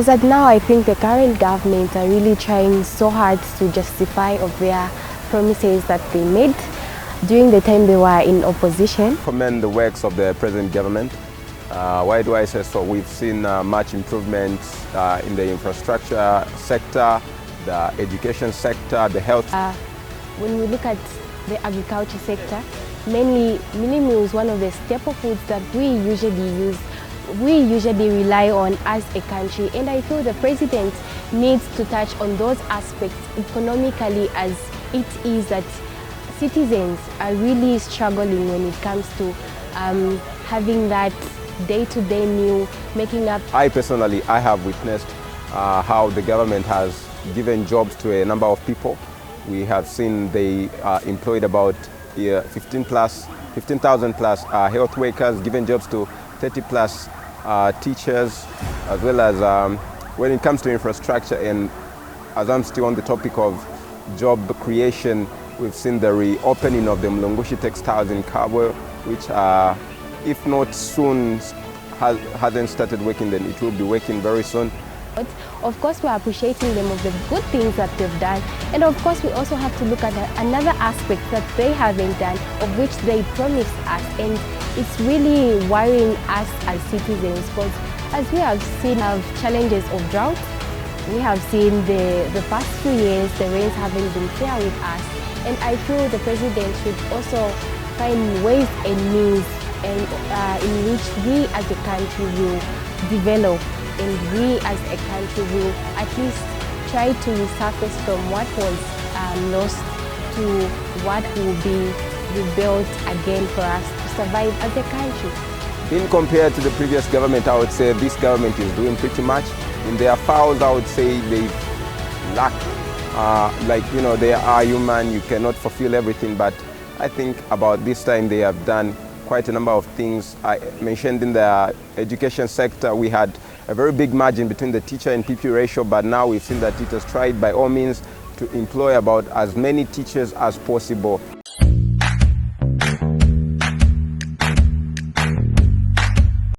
As at now, I think the current government are really trying so hard to justify of their promises that they made during the time they were in opposition. I commend the works of the present government. Why do I say so? We've seen much improvement in the infrastructure sector, the education sector, the health. When we look at the agriculture sector, mainly mini meal is one of the staple foods that we usually rely on as a country, and I feel the president needs to touch on those aspects economically, as it is that citizens are really struggling when it comes to having that day-to-day meal, making up. I personally have witnessed how the government has given jobs to a number of people. We have seen they employed about 15,000 plus health workers, given jobs to 30 plus teachers, as well as when it comes to infrastructure. And as I'm still on the topic of job creation, we've seen the reopening of the Mlungushi textiles in Kabwe, which if not soon hasn't started working, then it will be working very soon. But of course, we're appreciating them of the good things that they've done, and of course we also have to look at another aspect that they haven't done, of which they promised us, and it's really worrying us as citizens, because as we have seen challenges of drought. We have seen the past few years the rains haven't been fair with us, and I feel the president should also find ways and means in which we as a country will develop, and we as a country will at least try to resurface from what was lost to what will be rebuilt again for us to survive as a country. Being compared to the previous government, I would say this government is doing pretty much. In their files, I would say they lack, they are human, you cannot fulfill everything, but I think about this time they have done quite a number of things. I mentioned in the education sector, we had a very big margin between the teacher and PP ratio, but now we've seen that teachers tried by all means to employ about as many teachers as possible.